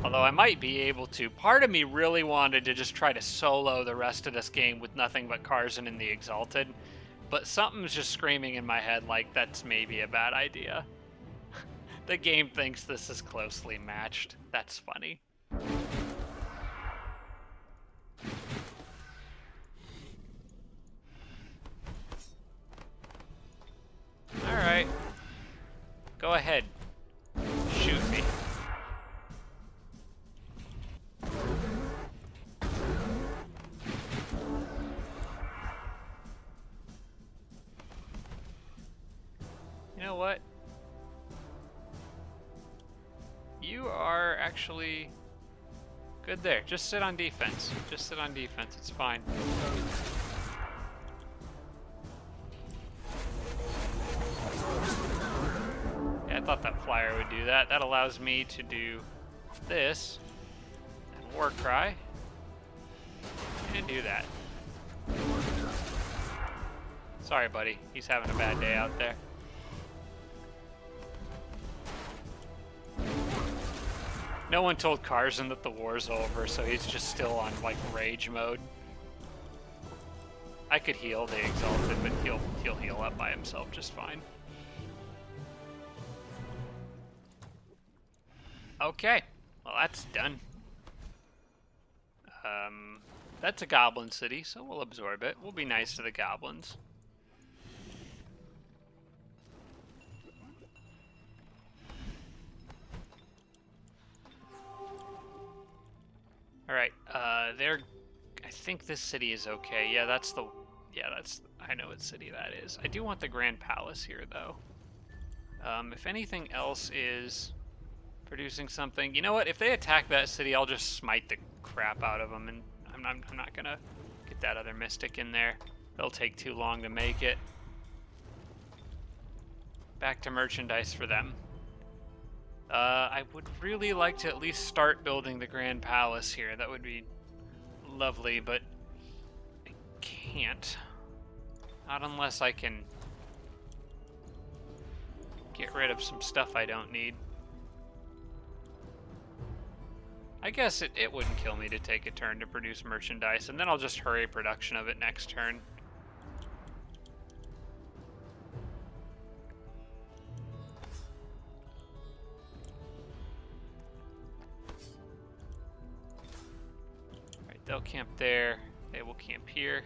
Although I might be able to. Part of me really wanted to just try to solo the rest of this game with nothing but Karzen and the Exalted, but something's just screaming in my head like that's maybe a bad idea. The game thinks this is closely matched. That's funny. Alright. Go ahead. Shoot me. You know what? You are actually good there. Just sit on defense. Just sit on defense. It's fine. Yeah, I thought that flyer would do that. That allows me to do this and War Cry and do that. Sorry, buddy. He's having a bad day out there. No one told Karzen that the war's over, so he's just still on, like, rage mode. I could heal the Exalted, but he'll heal up by himself just fine. Okay, well that's done. That's a goblin city, so we'll absorb it. We'll be nice to the goblins. All right, I think this city is okay. Yeah, that's I know what city that is. I do want the Grand Palace here, though. If anything else is producing something, you know what? If they attack that city, I'll just smite the crap out of them, and I'm not gonna get that other mystic in there. They'll take too long to make it. Back to merchandise for them. I would really like to at least start building the Grand Palace here. That would be lovely, but I can't. Not unless I can get rid of some stuff I don't need. I guess it wouldn't kill me to take a turn to produce merchandise, and then I'll just hurry production of it next turn. Alright, they'll camp there. They will camp here.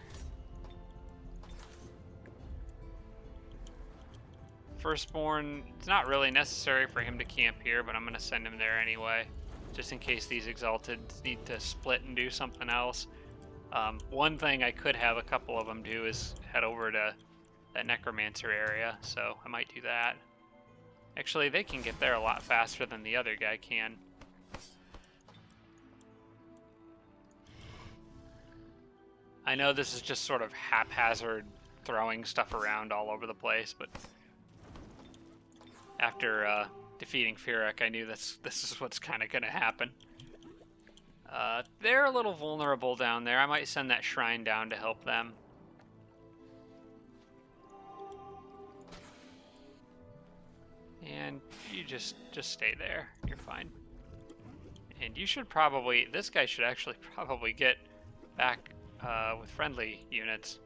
Firstborn, it's not really necessary for him to camp here, but I'm going to send him there anyway, just in case these Exalted need to split and do something else. One thing I could have a couple of them do is head over to that Necromancer area, so I might do that. Actually, they can get there a lot faster than the other guy can. I know this is just sort of haphazard throwing stuff around all over the place, but after defeating Firek, I knew this is what's kind of going to happen. They're a little vulnerable down there. I might send that shrine down to help them. And you just stay there. You're fine. And you should probably... This guy should actually probably get back with friendly units.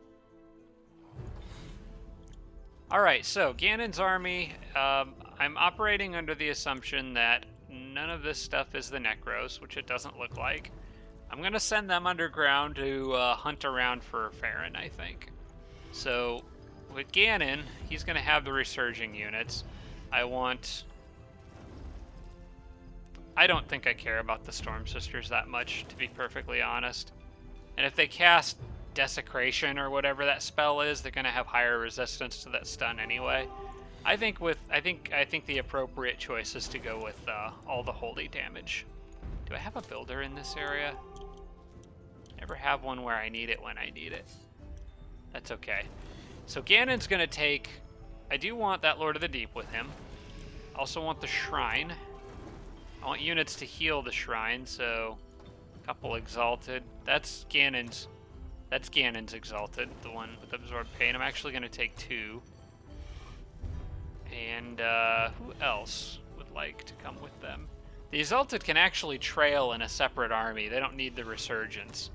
Alright, so Ganon's army, I'm operating under the assumption that none of this stuff is the Necros, which it doesn't look like. I'm going to send them underground to hunt around for Farron, I think. So, with Ganon, he's going to have the Resurging units. I don't think I care about the Storm Sisters that much, to be perfectly honest. And if they cast Desecration or whatever that spell is, they're going to have higher resistance to that stun anyway. I think the appropriate choice is to go with all the holy damage. Do I have a builder in this area? Never have one where I need it when I need it. That's okay. So Ganon's going to take... I do want that Lord of the Deep with him. Also want the Shrine. I want units to heal the Shrine, so... a couple Exalted. That's Ganon's Exalted, the one with Absorbed Pain. I'm actually going to take 2. And who else would like to come with them? The Exalted can actually trail in a separate army. They don't need the Resurgence.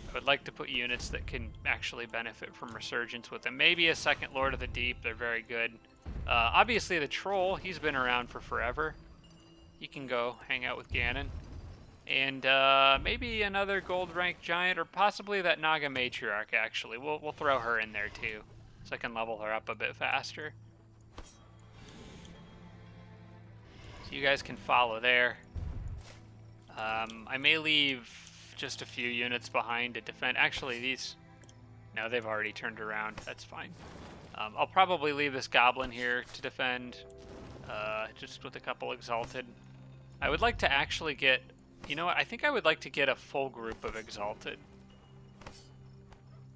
I would like to put units that can actually benefit from Resurgence with them. Maybe a second Lord of the Deep. They're very good. Obviously, the Troll, he's been around for forever. He can go hang out with Ganon. And maybe another gold rank giant, or possibly that Naga Matriarch, actually. We'll throw her in there, too, so I can level her up a bit faster. So you guys can follow there. I may leave just a few units behind to defend. Actually, these... No, they've already turned around. That's fine. I'll probably leave this Goblin here to defend, just with a couple Exalted. I would like to actually get... You know what? I think I would like to get a full group of Exalted.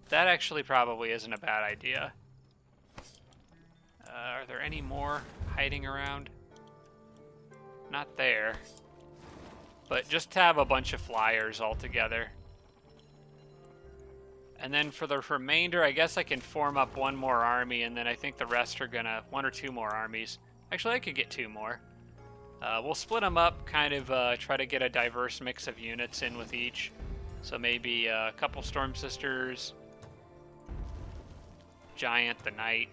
That actually probably isn't a bad idea. Are there any more hiding around? Not there. But just to have a bunch of flyers all together. And then for the remainder, I guess I can form up one more army, and then I think the rest are gonna... 1 or 2 more armies. Actually, I could get 2 more. We'll split them up, kind of try to get a diverse mix of units in with each. So maybe a couple Storm Sisters, Giant, the Knight.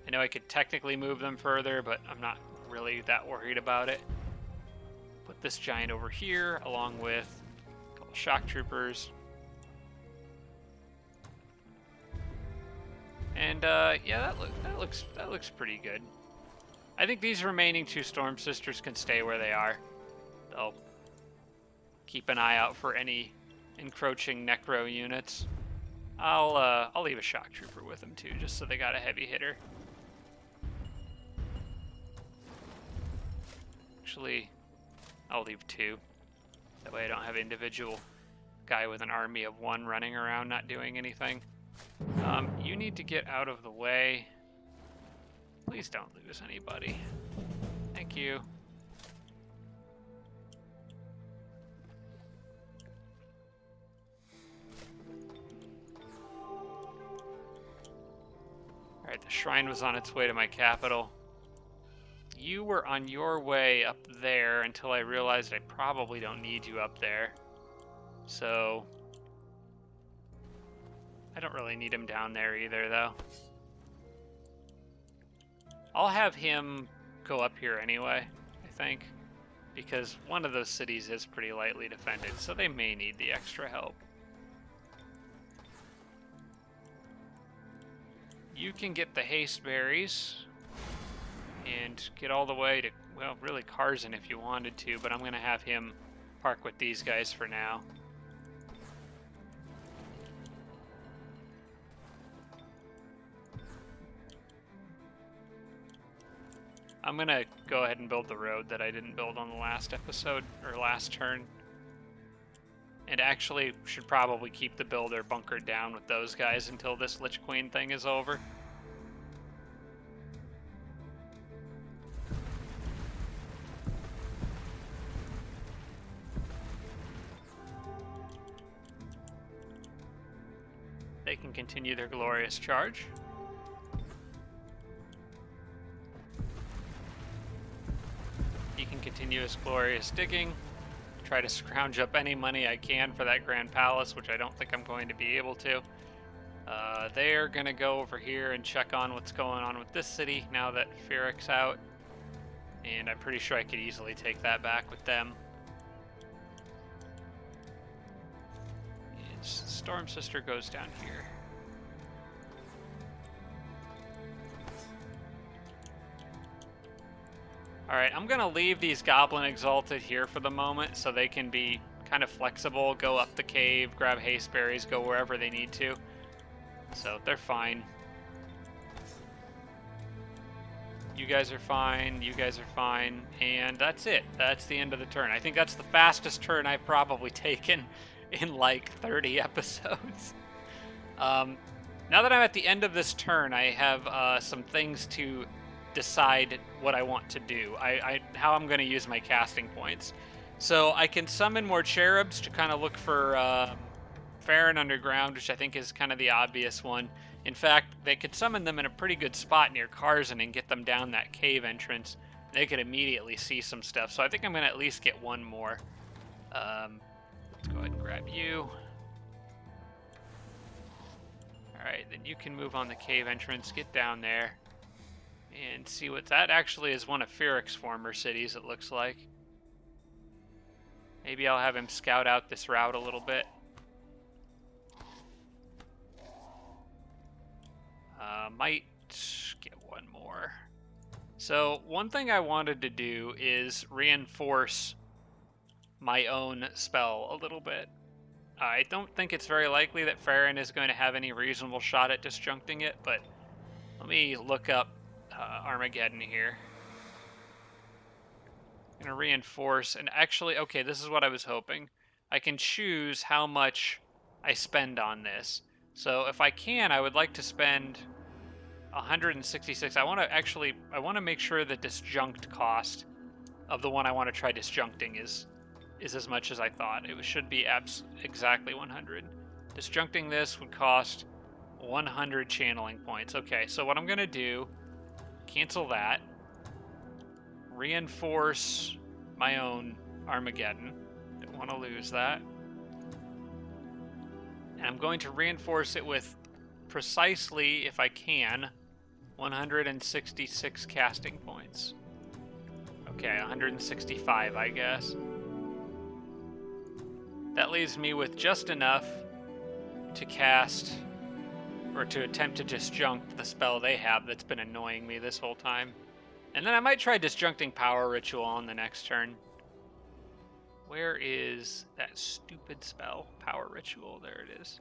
I know I could technically move them further, but I'm not really that worried about it. this giant over here, along with a couple shock troopers. And yeah, that looks pretty good. I think these remaining 2 Storm Sisters can stay where they are. They'll keep an eye out for any encroaching Necro units. I'll leave a shock trooper with them too, just so they got a heavy hitter. Actually, I'll leave 2. That way I don't have individual guy with an army of 1 running around not doing anything. You need to get out of the way. Please don't lose anybody. Thank you. Alright, the shrine was on its way to my capital. You were on your way up there until I realized I probably don't need you up there. So I don't really need him down there either, though. I'll have him go up here anyway, I think, because one of those cities is pretty lightly defended, so they may need the extra help. You can get the haste berries and get all the way to, well, really Karzen if you wanted to, but I'm going to have him park with these guys for now. I'm going to go ahead and build the road that I didn't build on the last episode, or last turn. And actually should probably keep the builder bunkered down with those guys until this Lich Queen thing is over. They can continue their glorious charge. He can continue his glorious digging. Try to scrounge up any money I can for that Grand Palace, which I don't think I'm going to be able to. They're going to go over here and check on what's going on with this city now that Fearic's out. And I'm pretty sure I could easily take that back with them. And Storm Sister goes down here. Alright, I'm going to leave these Goblin Exalted here for the moment so they can be kind of flexible, go up the cave, grab haste berries, go wherever they need to. So they're fine. You guys are fine, you guys are fine, and that's it. That's the end of the turn. I think that's the fastest turn I've probably taken in like 30 episodes. Now that I'm at the end of this turn, I have some things to decide what I want to do. How I'm going to use my casting points. So I can summon more cherubs to kind of look for Farron underground, which I think is kind of the obvious one. In fact, they could summon them in a pretty good spot near Karzen and get them down that cave entrance. They could immediately see some stuff. So I think I'm going to at least get one more. Let's go ahead and grab you. Alright, then you can move on the cave entrance, get down there, and see what that actually is. One of Fearic's former cities, it looks like. Maybe I'll have him scout out this route a little bit. Might get one more. So one thing I wanted to do is reinforce my own spell a little bit. I don't think it's very likely that Farron is going to have any reasonable shot at disjuncting it, but let me look up Armageddon here. I'm going to reinforce, and actually, okay, this is what I was hoping. I can choose how much I spend on this. So if I can, I would like to spend 166. I want to make sure the disjunct cost of the one I want to try disjuncting is as much as I thought. It should be exactly 100. Disjuncting this would cost 100 channeling points. Okay, so what I'm going to do, cancel that, reinforce my own Armageddon. Don't want to lose that. And I'm going to reinforce it with precisely, if I can, 166 casting points. Okay, 165, I guess. That leaves me with just enough to cast, or to attempt to disjunct the spell they have that's been annoying me this whole time. And then I might try disjuncting Power Ritual on the next turn. Where is that stupid spell? Power Ritual, there it is.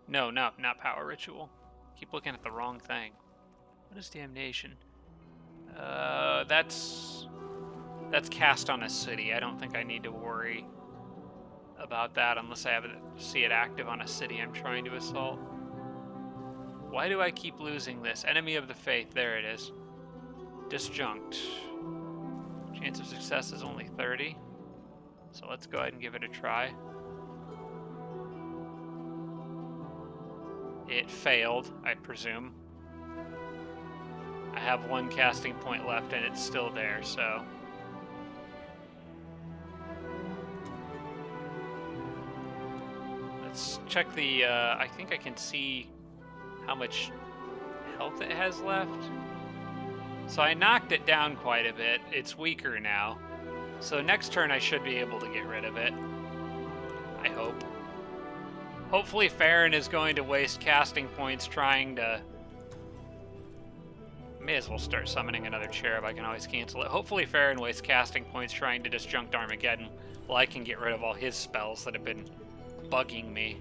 No, not Power Ritual. Keep looking at the wrong thing. What is Damnation? That's cast on a city. I don't think I need to worry about that unless I see it active on a city I'm trying to assault. Why do I keep losing this? Enemy of the Faith, there it is. Disjunct. Chance of success is only 30. So let's go ahead and give it a try. It failed, I presume. I have one casting point left and it's still there, so... Let's check the, I think I can see how much health it has left. So I knocked it down quite a bit. It's weaker now. So next turn I should be able to get rid of it. I hope. Hopefully Farron is going to waste casting points trying to... May as well start summoning another cherub. I can always cancel it. Hopefully Farron wastes casting points trying to disjunct Armageddon while I can get rid of all his spells that have been bugging me.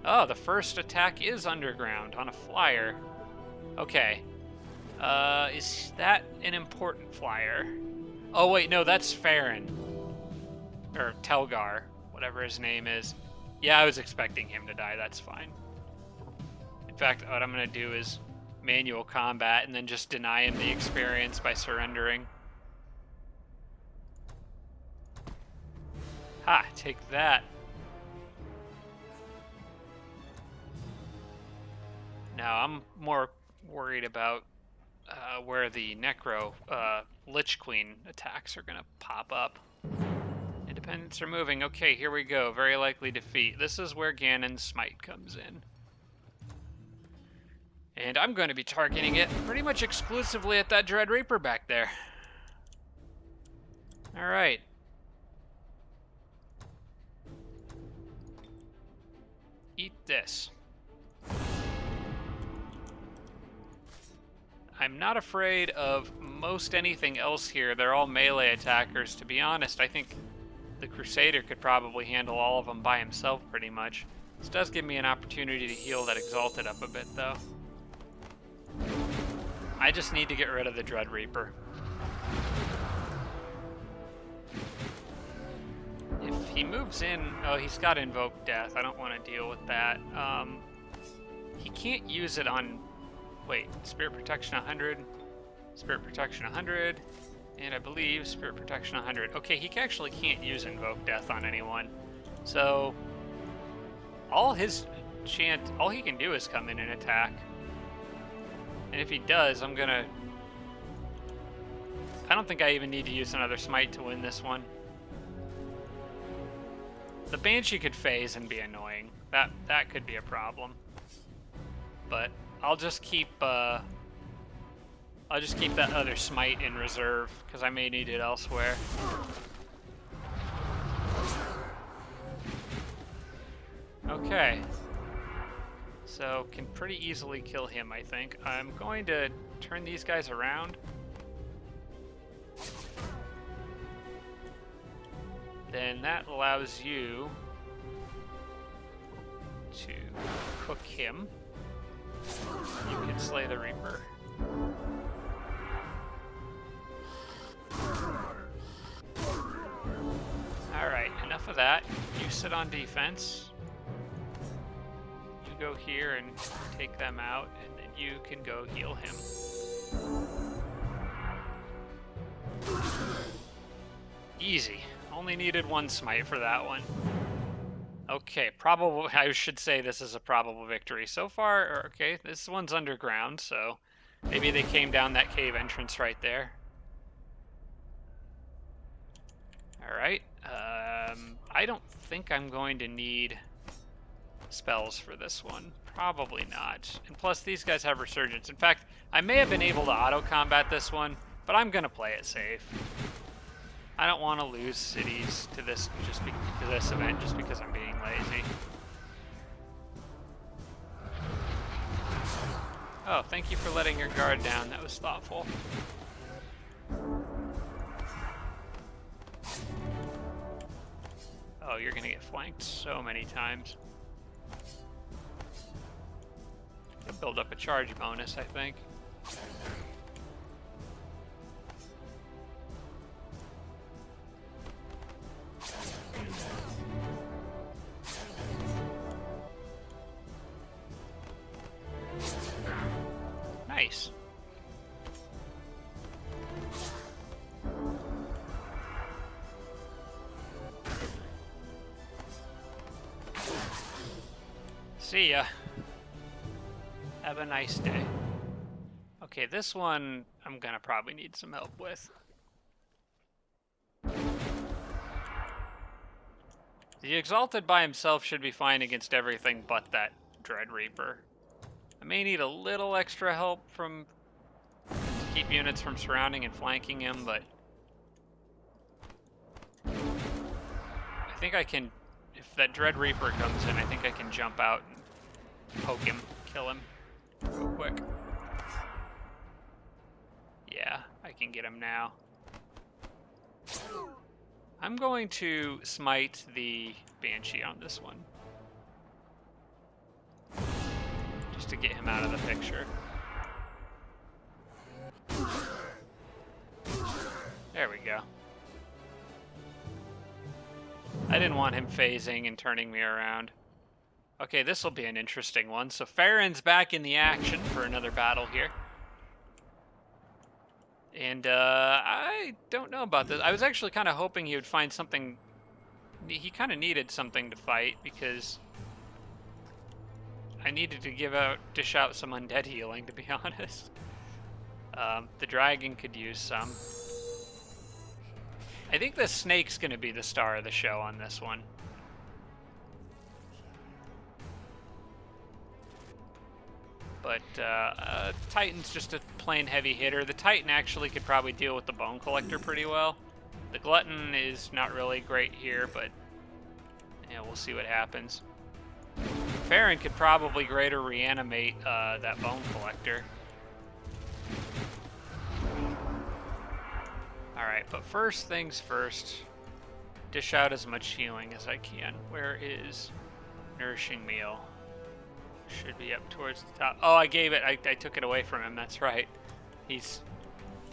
Oh, the first attack is underground on a flyer. Okay. Is that an important flyer? Oh, wait, no, that's Farron. Or Telgar, whatever his name is. Yeah, I was expecting him to die. That's fine. In fact, what I'm going to do is manual combat and then just deny him the experience by surrendering. Ha, take that. Now, I'm more worried about where the Necro Lich Queen attacks are going to pop up. Independents are moving. Okay, here we go. Very likely defeat. This is where Ganon's Smite comes in. And I'm going to be targeting it pretty much exclusively at that Dread Reaper back there. Alright. Eat this. I'm not afraid of most anything else here. They're all melee attackers. To be honest, I think the Crusader could probably handle all of them by himself pretty much. This does give me an opportunity to heal that Exalted up a bit, though. I just need to get rid of the Dread Reaper. If he moves in... Oh, he's got Invoke Death. I don't want to deal with that. He can't use it on... Wait, Spirit Protection 100, Spirit Protection 100, and I believe Spirit Protection 100. Okay, he actually can't use Invoke Death on anyone. So, all he can do is come in and attack. And if he does, I don't think I even need to use another Smite to win this one. The Banshee could phase and be annoying. That could be a problem. But I'll just keep that other Smite in reserve because I may need it elsewhere. Okay. So can pretty easily kill him, I think. I'm going to turn these guys around. Then that allows you to cook him. You can slay the Reaper. Alright, enough of that. You sit on defense. You go here and take them out, and then you can go heal him. Easy. Only needed one smite for that one. Okay, probable. I should say this is a probable victory. So far, okay, this one's underground, so maybe they came down that cave entrance right there. Alright, I don't think I'm going to need spells for this one. Probably not. And plus, these guys have Resurgence. In fact, I may have been able to auto-combat this one, but I'm going to play it safe. I don't want to lose cities to this to this event just because I'm being lazy. Oh, thank you for letting your guard down. That was thoughtful. Oh, you're gonna get flanked so many times. You'll build up a charge bonus, I think. Nice. See ya. Have a nice day. Okay, this one I'm gonna probably need some help with. The Exalted by himself should be fine against everything but that Dread Reaper. I may need a little extra help to keep units from surrounding and flanking him, but I think I can, if that Dread Reaper comes in, I think I can jump out and poke him, kill him real quick. Yeah, I can get him now. I'm going to smite the Banshee on this one, just to get him out of the picture. There we go. I didn't want him phasing and turning me around. Okay, this will be an interesting one. So Farron's back in the action for another battle here. And I don't know about this. I was actually kind of hoping he would find something. He kind of needed something to fight because I needed to dish out some undead healing, to be honest. The dragon could use some. I think the snake's going to be the star of the show on this one. But Titan's just a plain heavy hitter. The Titan actually could probably deal with the Bone Collector pretty well. The Glutton is not really great here, but yeah, we'll see what happens. Farron could probably greater reanimate that Bone Collector. Alright, but first things first, dish out as much healing as I can. Where is Nourishing Meal? Should be up towards the top. Oh, I gave it. I took it away from him. That's right. He's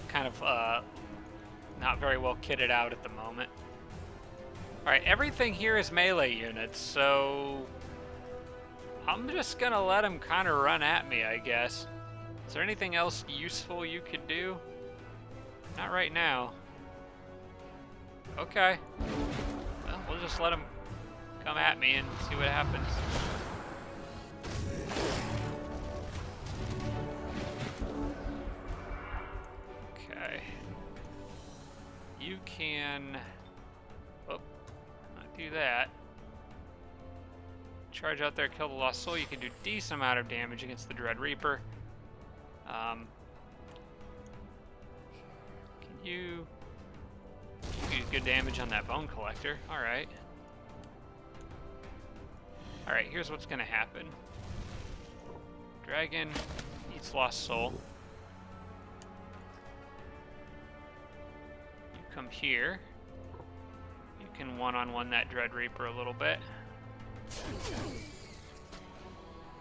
kind of not very well kitted out at the moment. Alright, everything here is melee units, so I'm just gonna let him kind of run at me, I guess. Is there anything else useful you could do? Not right now. Okay. Well, we'll just let him come at me and see what happens. Okay. You can... Oh, not do that. Charge out there, kill the Lost Soul. You can do a decent amount of damage against the Dread Reaper. You do good damage on that Bone Collector. Alright. Alright, here's what's gonna happen. Dragon eats Lost Soul. You come here. You can one-on-one that Dread Reaper a little bit.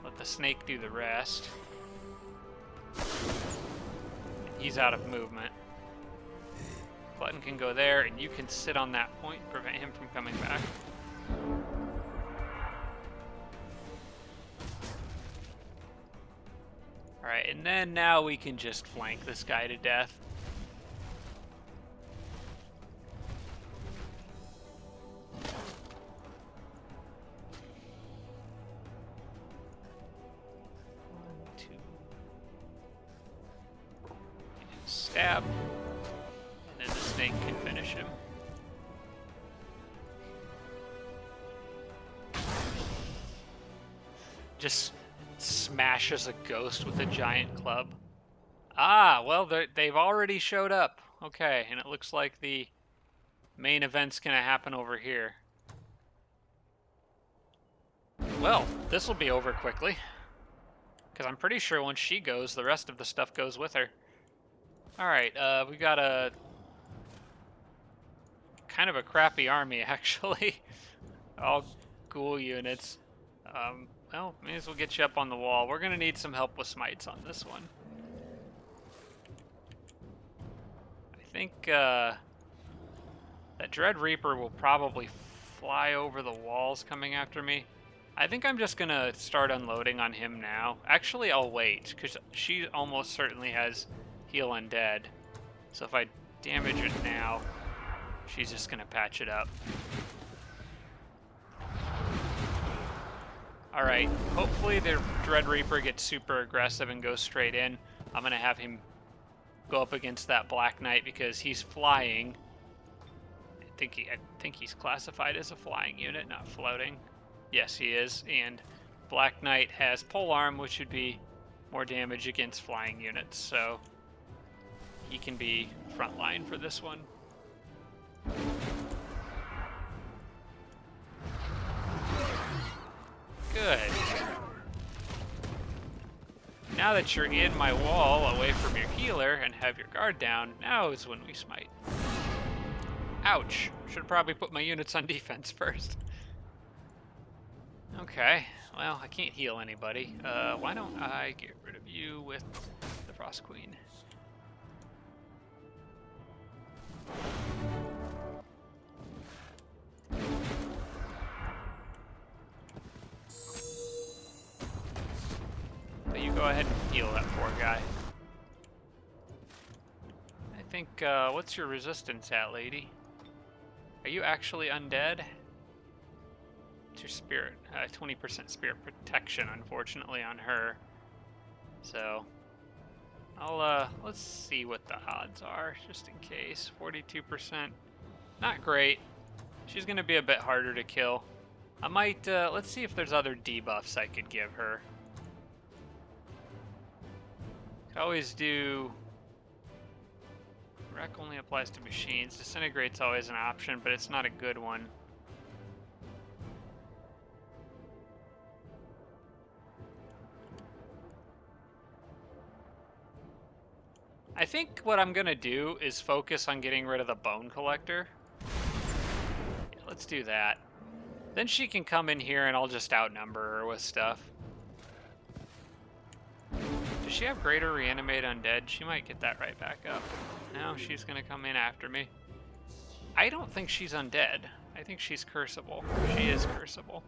Let the snake do the rest. He's out of movement. Button can go there, and you can sit on that point and prevent him from coming back. Alright, and then now we can just flank this guy to death. One, two. Stab. And the snake can finish him. Just smashes a ghost with a giant club. Ah, well, they've already showed up. Okay, and it looks like the main event's gonna happen over here. Well, this will be over quickly. Because I'm pretty sure once she goes, the rest of the stuff goes with her. Alright, we got a... kind of a crappy army, actually. All ghoul units. Well, may as well get you up on the wall. We're gonna need some help with smites on this one. I think, that Dread Reaper will probably fly over the walls coming after me. I think I'm just gonna start unloading on him now. Actually, I'll wait, because she almost certainly has heal undead. So if I damage it now, she's just gonna patch it up. Alright, hopefully the Dread Reaper gets super aggressive and goes straight in. I'm gonna have him go up against that Black Knight because he's flying. I think he's classified as a flying unit, not floating. Yes, he is, and Black Knight has polearm, which would be more damage against flying units, so he can be frontline for this one. Good. Now that you're in my wall, away from your healer, and have your guard down, now is when we smite. Ouch. Should probably put my units on defense first. Okay, well, I can't heal anybody. Why don't I get rid of you with the Frost Queen? But you go ahead and heal that poor guy. I think, what's your resistance at, lady? Are you actually undead? It's your spirit. 20% spirit protection, unfortunately, on her. So, let's see what the odds are, just in case. 42%. Not great. She's gonna be a bit harder to kill. I might, let's see if there's other debuffs I could give her. Could always do... Wreck only applies to machines. Disintegrate's always an option, but it's not a good one. I think what I'm gonna do is focus on getting rid of the Bone Collector. Yeah, let's do that. Then she can come in here and I'll just outnumber her with stuff. Does she have greater reanimate undead? She might get that right back up. No, she's gonna come in after me. I don't think she's undead. I think she's curseable. She is curseable.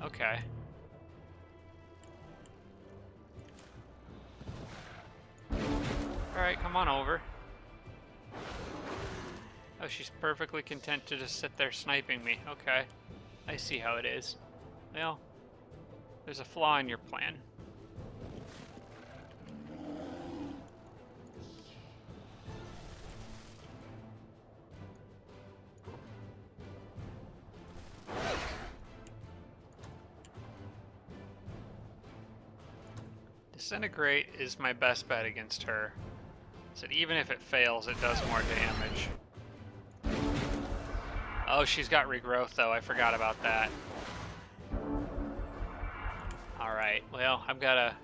Okay. Alright, come on over. Oh, she's perfectly content to just sit there sniping me. Okay. I see how it is. Well, there's a flaw in your plan. Disintegrate is my best bet against her. So even if it fails, it does more damage. Oh, she's got regrowth though, I forgot about that. Alright, well, I've got a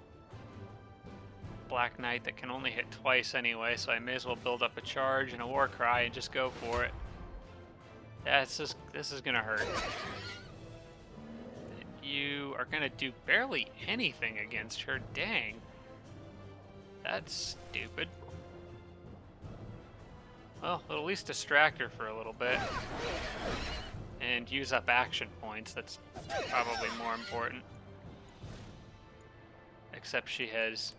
Black Knight that can only hit twice anyway, so I may as well build up a charge and a war cry and just go for it. Yeah, this is gonna hurt. You are gonna do barely anything against her, dang. That's stupid. Well, it'll at least distract her for a little bit. And use up action points, that's probably more important. Except she has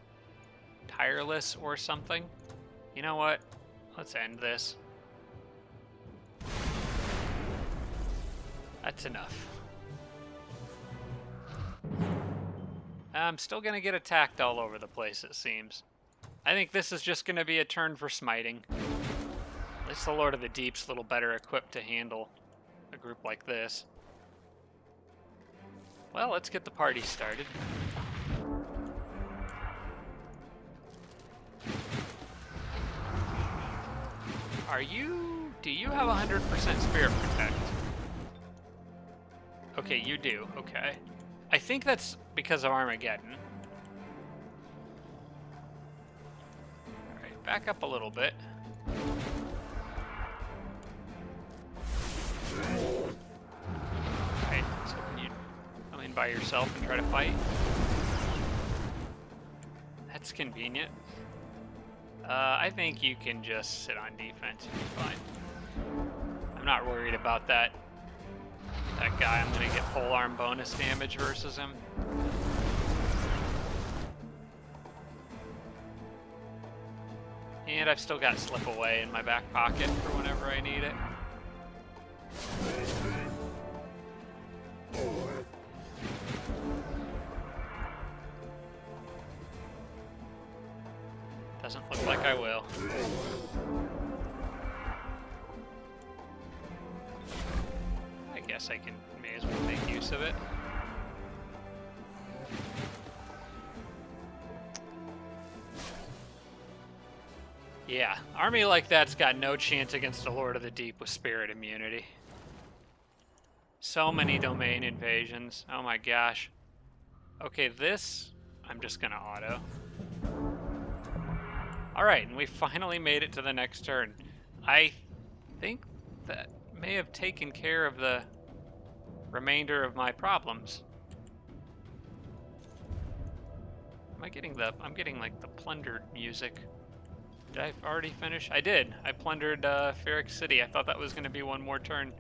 Tireless or something. You know what? Let's end this. That's enough. I'm still gonna get attacked all over the place, it seems. I think this is just gonna be a turn for smiting. At least the Lord of the Deep's a little better equipped to handle a group like this. Well, let's get the party started. Are you do you have 100% Spirit Protect? Okay, you do. Okay. I think that's because of Armageddon. Alright, back up a little bit. Alright, so can you come in by yourself and try to fight? That's convenient. I think you can just sit on defense and be fine. I'm not worried about that guy. I'm gonna get polearm bonus damage versus him. And I've still got Slip Away in my back pocket for whenever I need it. Doesn't look like I will. I guess I may as well make use of it. Yeah, army like that's got no chance against the Lord of the Deep with Spirit Immunity. So many domain invasions. Oh my gosh. Okay, this I'm just gonna auto. Alright, and we finally made it to the next turn. I think that may have taken care of the remainder of my problems. I'm getting like the plundered music. Did I already finish? I did. I plundered Ferric City. I thought that was going to be one more turn.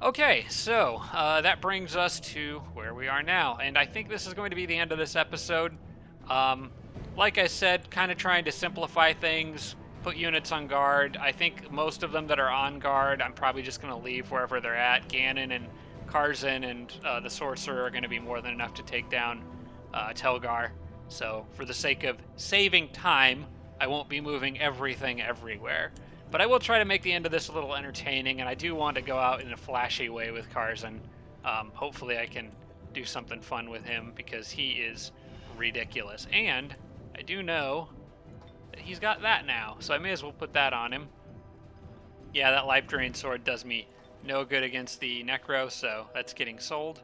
Okay, so that brings us to where we are now. And I think this is going to be the end of this episode. Like I said, kind of trying to simplify things, put units on guard. I think most of them that are on guard, I'm probably just going to leave wherever they're at. Ganon and Karzin and the Sorcerer are going to be more than enough to take down Telgar. So for the sake of saving time, I won't be moving everything everywhere. But I will try to make the end of this a little entertaining, and I do want to go out in a flashy way with Karzin. Hopefully I can do something fun with him, because he is ridiculous. And I do know that he's got that now, so I may as well put that on him. Yeah, that Life Drain Sword does me no good against the Necro, so that's getting sold.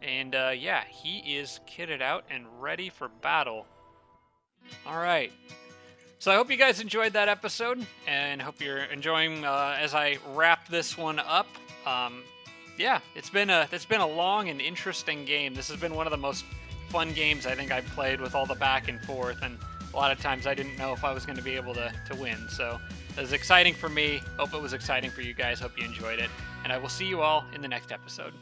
And yeah, he is kitted out and ready for battle. Alright. So I hope you guys enjoyed that episode, and hope you're enjoying as I wrap this one up. Yeah, it's been a long and interesting game. This has been one of the most fun games I think I've played, with all the back and forth, and a lot of times I didn't know if I was going to be able to win. So it was exciting for me. Hope it was exciting for you guys. Hope you enjoyed it, and I will see you all in the next episode.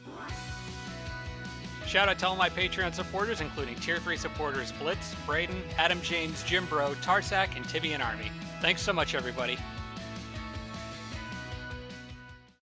Shout out to all my Patreon supporters, including Tier 3 supporters Blitz, Braden, Adam James, Jim Bro, Tarsak, and Tibian Army. Thanks so much, everybody.